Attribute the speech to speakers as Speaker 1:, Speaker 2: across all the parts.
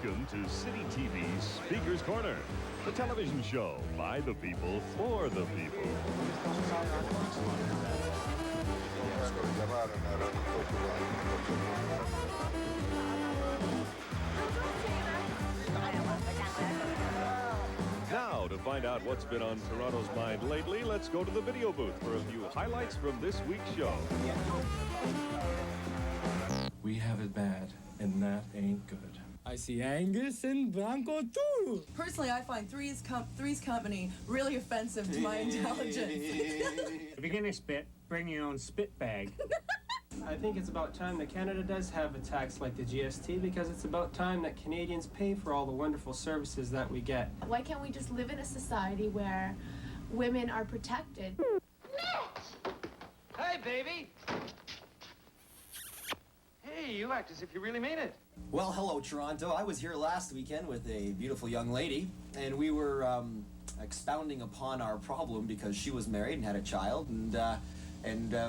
Speaker 1: Welcome to CityTV's Speaker's Corner, the television show by the people for the people. Now, to find out what's been on Toronto's mind lately, let's go to the video booth for a few highlights from this week's show.
Speaker 2: We have it bad, and that ain't good.
Speaker 3: I see Angus and Blanco too.
Speaker 4: Personally, I find Three's Company really offensive to my intelligence.
Speaker 5: If you're gonna spit, bring your own spit bag.
Speaker 6: I think it's about time that Canada does have a tax like the GST, because it's about time that Canadians pay for all the wonderful services that we get.
Speaker 7: Why can't we just live in a society where women are protected?
Speaker 8: Hey, baby! Hey, you act as if you really mean it.
Speaker 9: Well, hello, Toronto. I was here last weekend with a beautiful young lady, and we were expounding upon our problem because she was married and had a child, and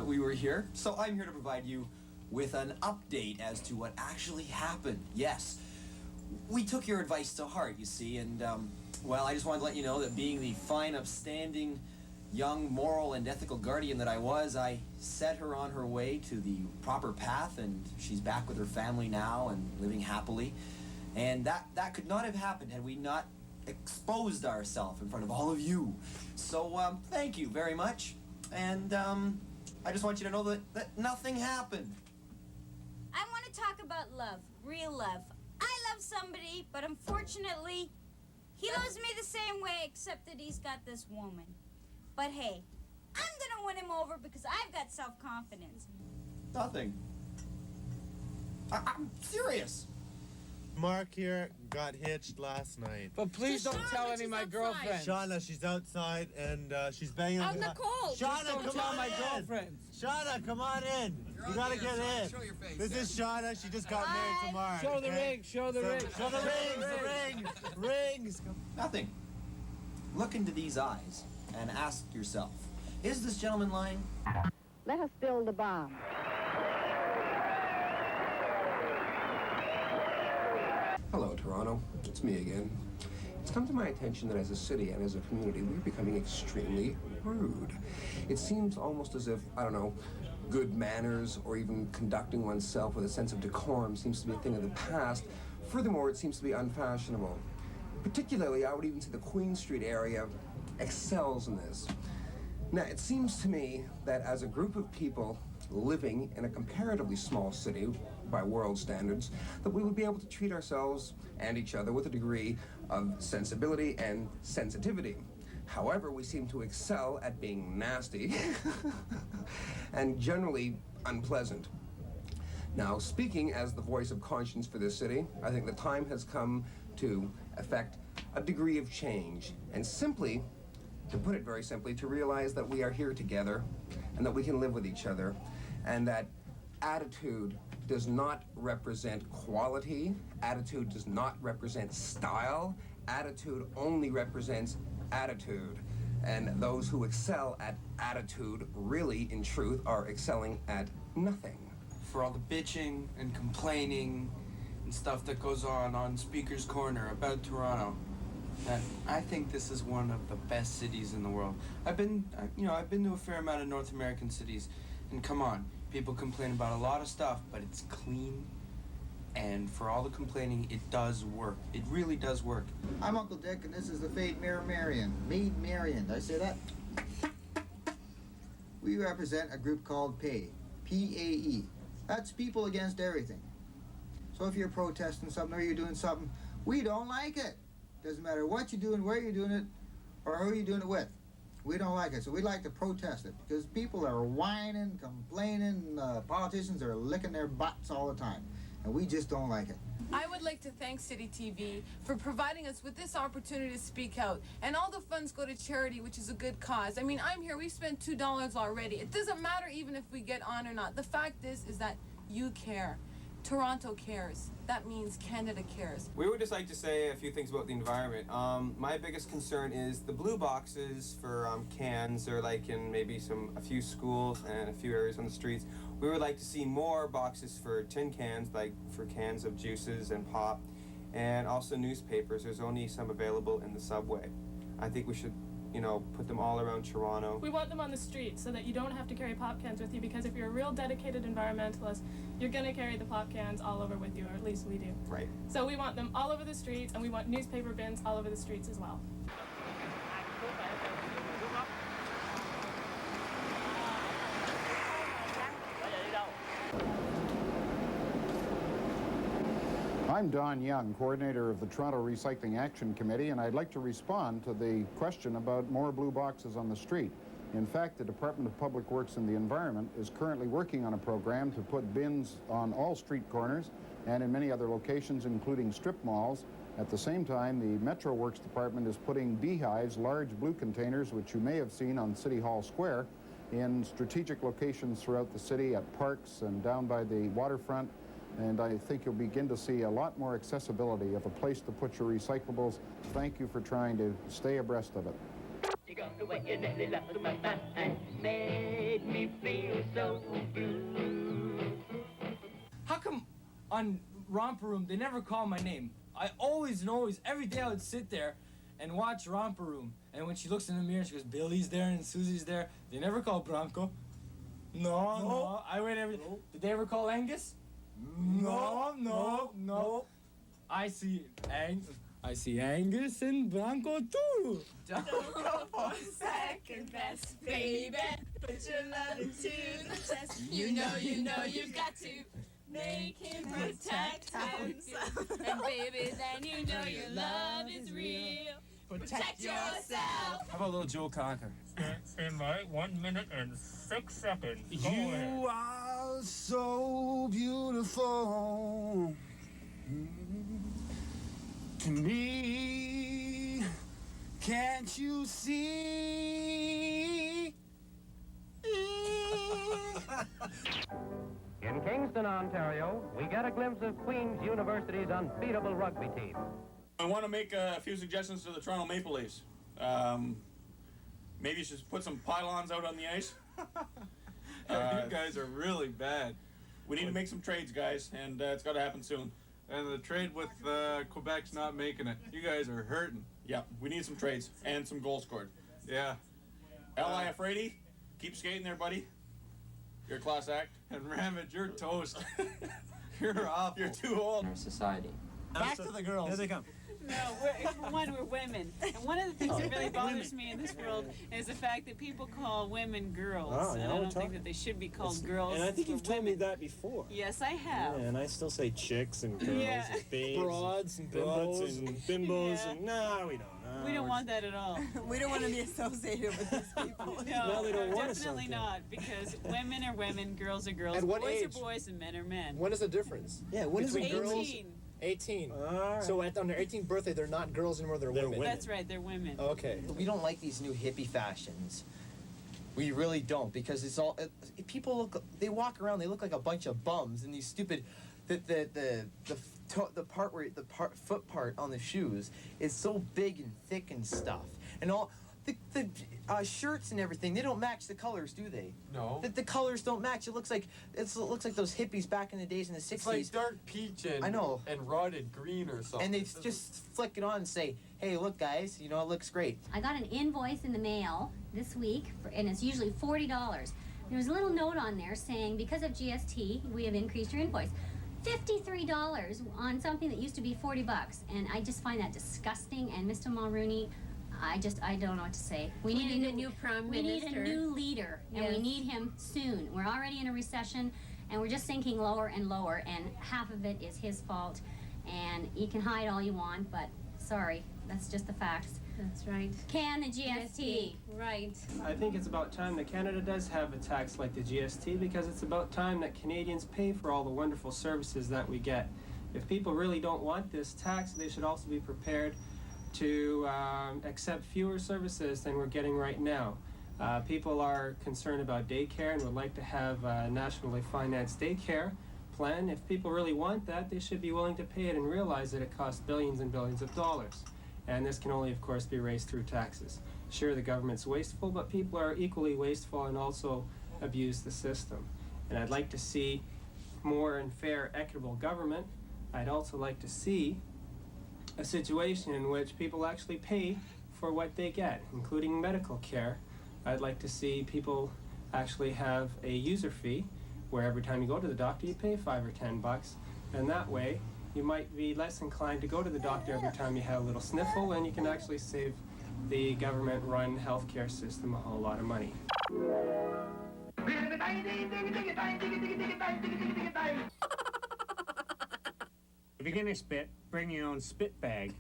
Speaker 9: we were here. So I'm here to provide you with an update as to what actually happened. Yes, we took your advice to heart, you see, and, well, I just wanted to let you know that being the fine, upstanding, young, moral, and ethical guardian that I was, I set her on her way to the proper path, and she's back with her family now and living happily. And that could not have happened had we not exposed ourselves in front of all of you. So, thank you very much. And, I just want you to know that nothing happened.
Speaker 10: I want to talk about love, real love. I love somebody, but unfortunately, he loves me the same way, except that he's got this woman. But hey, I'm gonna win him over because I've got self-confidence.
Speaker 9: Nothing. I'm serious.
Speaker 11: Mark here got hitched last night.
Speaker 3: But please don't tell any of my girlfriends.
Speaker 11: Shauna, she's outside and she's banging
Speaker 7: Out in the cold.
Speaker 11: Shauna, come on
Speaker 3: my
Speaker 11: in.
Speaker 3: girlfriends.
Speaker 11: Shauna, come on in. You gotta get in. Show your face. This is Shauna. She just got married to Mark.
Speaker 3: Show the ring. Show the ring.
Speaker 11: Show the rings. The rings.
Speaker 9: Nothing. Look into these eyes and ask yourself, is this gentleman lying?
Speaker 12: Let us build the bomb.
Speaker 2: Hello, Toronto. It's me again. It's come to my attention that as a city and as a community, we're becoming extremely rude. It seems almost as if, I don't know, good manners or even conducting oneself with a sense of decorum seems to be a thing of the past. Furthermore, it seems to be unfashionable. Particularly, I would even say the Queen Street area excels in this. Now, it seems to me that as a group of people living in a comparatively small city by world standards, that we would be able to treat ourselves and each other with a degree of sensibility and sensitivity. However, we seem to excel at being nasty and generally unpleasant. Now, speaking as the voice of conscience for this city, I think the time has come to effect a degree of change, and simply, to put it very simply, to realize that we are here together and that we can live with each other, and that attitude does not represent quality, attitude does not represent style, attitude only represents attitude. And those who excel at attitude really, in truth, are excelling at nothing.
Speaker 6: For all the bitching and complaining and stuff that goes on Speaker's Corner about Toronto, that I think this is one of the best cities in the world. I've been to a fair amount of North American cities, and come on, people complain about a lot of stuff, but it's clean, and for all the complaining, it does work. It really does work.
Speaker 13: I'm Uncle Dick, and this is the Maid Marian. Did I say that? We represent a group called PAE, P-A-E. That's People Against Everything. So if you're protesting something or you're doing something, we don't like it. Doesn't matter what you're doing, where you're doing it, or who you're doing it with. We don't like it, so we like to protest it because people are whining, complaining, politicians are licking their butts all the time, and we just don't like it.
Speaker 4: I would like to thank CityTV for providing us with this opportunity to speak out, and all the funds go to charity, which is a good cause. I mean, I'm here, we spent $2 already. It doesn't matter even if we get on or not. The fact is that you care. Toronto cares. That means Canada cares.
Speaker 6: We would just like to say a few things about the environment. My biggest concern is the blue boxes for cans are like in maybe a few schools and a few areas on the streets. We would like to see more boxes for tin cans, like for cans of juices and pop. and also newspapers. There's only some available in the subway. I think we should, you know, put them all around Toronto.
Speaker 14: We want them on the street so that you don't have to carry pop cans with you, because if you're a real dedicated environmentalist, you're going to carry the pop cans all over with you, or at least we do.
Speaker 6: Right.
Speaker 14: So we want them all over the streets, and we want newspaper bins all over the streets as well.
Speaker 15: I'm Don Young, coordinator of the Toronto Recycling Action Committee, and I'd like to respond to the question about more blue boxes on the street. In fact, the Department of Public Works and the Environment is currently working on a program to put bins on all street corners and in many other locations, including strip malls. At the same time, the Metro Works Department is putting beehives, large blue containers, which you may have seen on City Hall Square, in strategic locations throughout the city, at parks and down by the waterfront. And I think you'll begin to see a lot more accessibility of a place to put your recyclables. Thank you for trying to stay abreast of it.
Speaker 16: You got the way you nearly left my mind, made me feel so blue.
Speaker 3: How come on Romper Room they never call my name? I always and always, every day I would sit there and watch Romper Room. And when she looks in the mirror, she goes, Billy's there and Susie's there. They never call Bronco. No. I wait every... No. Did they ever call Angus? No. I see Angus and Bronco too.
Speaker 16: Don't go for second best, baby. Put your love into the test. You know you've got to make him protect himself. And baby, then you know your love is real. Protect yourself.
Speaker 3: How about little Joe Cocker?
Speaker 5: Stand by, 1 minute and 6 seconds.
Speaker 11: You are so beautiful to me. Can't you see?
Speaker 17: In Kingston, Ontario, we get a glimpse of Queen's University's unbeatable rugby team.
Speaker 18: I want to make a few suggestions to the Toronto Maple Leafs. Maybe you should put some pylons out on the ice.
Speaker 6: You guys are really bad.
Speaker 18: We need to make some trades, guys, and it's got to happen soon.
Speaker 6: And the trade with Quebec's not making it. You guys are hurting.
Speaker 18: Yeah, we need some trades and some goals scored.
Speaker 6: Yeah.
Speaker 18: L.I. Afraidy, keep skating there, buddy. You're a class act.
Speaker 6: And Ramage, you're toast. You're awful.
Speaker 18: You're too old.
Speaker 19: Our society.
Speaker 11: Back to the girls.
Speaker 20: Here they come.
Speaker 21: No, for one, we're women. And one of the things that really bothers me in this world is the fact that people call women girls. And I don't think that they should be called girls.
Speaker 20: And I think you've told me that before.
Speaker 21: Yes, I have.
Speaker 20: Yeah, and I still say chicks and girls and babes.
Speaker 21: Broads
Speaker 20: and bimbos. And bimbos.
Speaker 21: Yeah.
Speaker 20: And no, we don't.
Speaker 21: We don't want that at all.
Speaker 22: We don't want to be associated with these people.
Speaker 21: No,
Speaker 20: they don't want
Speaker 21: definitely not, because women are women, girls are girls,
Speaker 20: At what
Speaker 21: boys
Speaker 20: age?
Speaker 21: are boys, and men are men.
Speaker 20: What is the difference? Yeah, what is
Speaker 21: Between
Speaker 20: the girls?
Speaker 21: 18.
Speaker 20: 18. So on their 18th birthday, they're not girls anymore, they're women.
Speaker 21: That's right, they're women.
Speaker 20: Okay.
Speaker 19: We don't like these new hippie fashions. We really don't, because it's all people look. They walk around. They look like a bunch of bums in these stupid. The foot part on the shoes is so big and thick and stuff, and all the shirts and everything. They don't match the colors, do they?
Speaker 6: No.
Speaker 19: The colors don't match. It looks like those hippies back in the days in the 60s.
Speaker 6: It's like dark peach and
Speaker 19: I know.
Speaker 6: And rotted green or something.
Speaker 19: And they just flick it on and say, "Hey, look, guys, you know it looks great."
Speaker 23: I got an invoice in the mail this week, and it's usually $40. There was a little note on there saying, because of GST, we have increased your invoice. $53 on something that used to be $40, and I just find that disgusting. And Mr. Mulrooney, I don't know what to say. We need a new prime minister. We need a new leader, and we need him soon. We're already in a recession, and we're just sinking lower and lower, and half of it is his fault. And you can hide all you want, but sorry, that's just the facts.
Speaker 24: That's right.
Speaker 23: Can the GST.
Speaker 24: Right.
Speaker 25: I think it's about time that Canada does have a tax like the GST, because it's about time that Canadians pay for all the wonderful services that we get. If people really don't want this tax, they should also be prepared to accept fewer services than we're getting right now. People are concerned about daycare and would like to have a nationally financed daycare plan. If people really want that, they should be willing to pay it and realize that it costs billions and billions of dollars. And this can only, of course, be raised through taxes. Sure, the government's wasteful, but people are equally wasteful and also abuse the system. And I'd like to see more and fair, equitable government. I'd also like to see a situation in which people actually pay for what they get, including medical care. I'd like to see people actually have a user fee where every time you go to the doctor you pay $5 or $10, and that way you might be less inclined to go to the doctor every time you have a little sniffle, and you can actually save the government-run healthcare system a whole lot of money.
Speaker 5: If you're gonna spit, bring your own spit bag.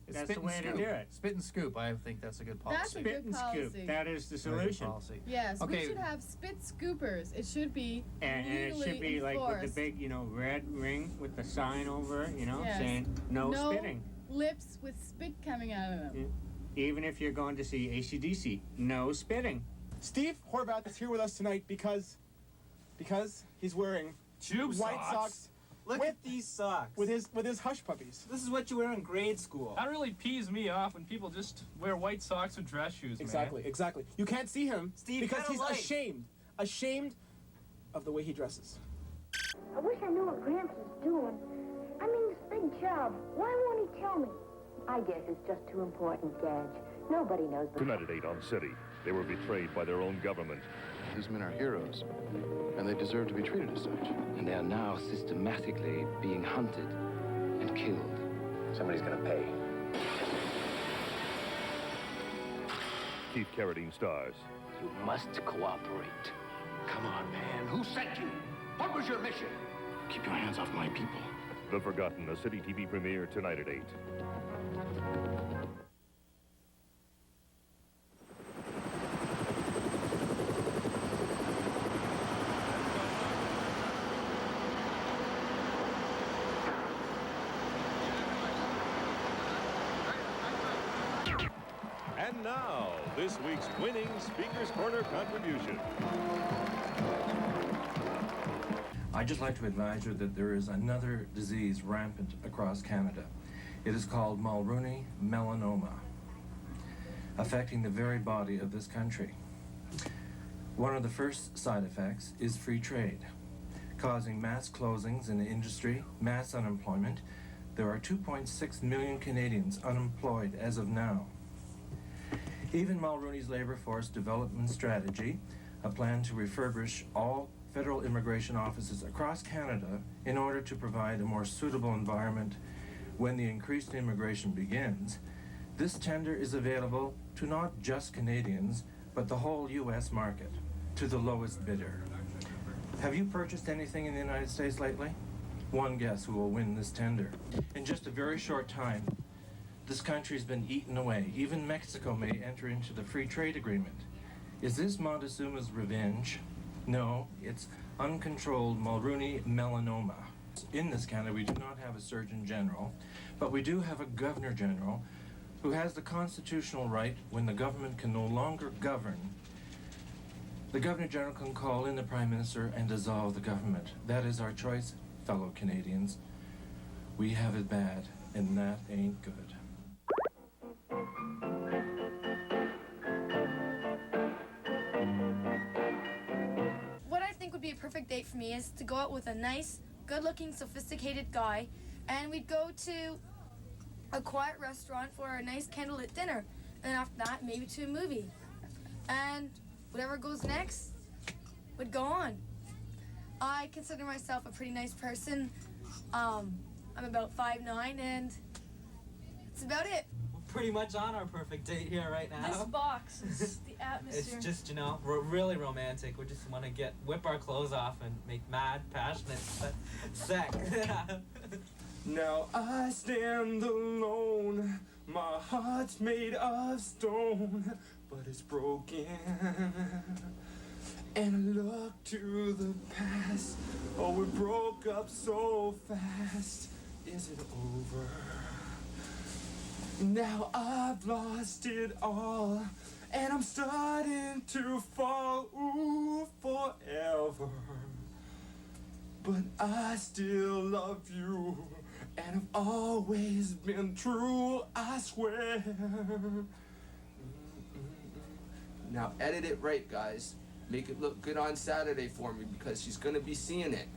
Speaker 5: That's the way to do it.
Speaker 1: Spit and scoop. I think that's a good policy.
Speaker 22: That's a
Speaker 5: Spit
Speaker 22: good
Speaker 5: and
Speaker 22: policy.
Speaker 5: scoop. That is the solution.
Speaker 22: Yes,
Speaker 1: Okay.
Speaker 22: we should have spit scoopers. It should be
Speaker 5: And it should be like with the big, red ring with the sign over it,
Speaker 22: Yes.
Speaker 5: saying no spitting.
Speaker 22: Lips with spit coming out of them.
Speaker 5: Even if you're going to see AC/DC, no spitting.
Speaker 11: Steve Horvath is here with us tonight because he's wearing
Speaker 25: Tube
Speaker 11: white
Speaker 25: socks.
Speaker 11: Look at these socks. With his hush puppies.
Speaker 25: This is what you wear in grade school.
Speaker 1: That really pees me off when people just wear white socks with dress shoes,
Speaker 11: Exactly. You can't see him
Speaker 25: Steve,
Speaker 11: because
Speaker 25: kinda
Speaker 11: he's
Speaker 25: light.
Speaker 11: ashamed of the way he dresses.
Speaker 12: I wish I knew what Gramps is doing. I mean, this big job. Why won't he tell me? I guess it's just too important, Gage. Nobody knows the...
Speaker 7: Tonight at 8 on City, they were betrayed by their own government.
Speaker 8: These men are heroes, and they deserve to be treated as such. And they are now systematically being hunted and killed. Somebody's gonna pay.
Speaker 7: Keith Carradine stars.
Speaker 8: You must cooperate. Come on, man. Who sent you? What was your mission? Keep your hands off my people.
Speaker 7: The Forgotten, a CityTV premiere tonight at 8. And now, this week's winning Speaker's Corner contribution.
Speaker 10: I'd just like to advise you that there is another disease rampant across Canada. It is called Mulrooney melanoma, affecting the very body of this country. One of the first side effects is free trade, causing mass closings in the industry, mass unemployment. There are 2.6 million Canadians unemployed as of now. Even Mulrooney's labor force development strategy, a plan to refurbish all federal immigration offices across Canada in order to provide a more suitable environment when the increased immigration begins. This tender is available to not just Canadians, but the whole U.S. market, to the lowest bidder. Have you purchased anything in the United States lately? One guess who will win this tender. In just a very short time, this country's been eaten away. Even Mexico may enter into the free trade agreement. Is this Montezuma's revenge? No, it's uncontrolled Mulrooney melanoma. In this Canada, we do not have a Surgeon General, but we do have a Governor General who has the constitutional right, when the government can no longer govern, the Governor General can call in the Prime Minister and dissolve the government. That is our choice, fellow Canadians. We have it bad, and that ain't good.
Speaker 24: Be a perfect date for me is to go out with a nice, good-looking, sophisticated guy, and we'd go to a quiet restaurant for a nice candlelit dinner, and after that, maybe to a movie. And whatever goes next would go on. I consider myself a pretty nice person. I'm about 5'9", and that's about it.
Speaker 26: Pretty much on our perfect date here right now.
Speaker 24: This box is the atmosphere.
Speaker 26: It's just, we're really romantic. We just want to whip our clothes off and make mad, passionate sex.
Speaker 27: Now I stand alone, my heart's made of stone, but it's broken. And I look to the past, oh, we broke up so fast. Is it over? Now I've lost it all, and I'm starting to fall, ooh, forever. But I still love you, and I've always been true, I swear.
Speaker 6: Now edit it right, guys. Make it look good on Saturday for me, because she's gonna be seeing it.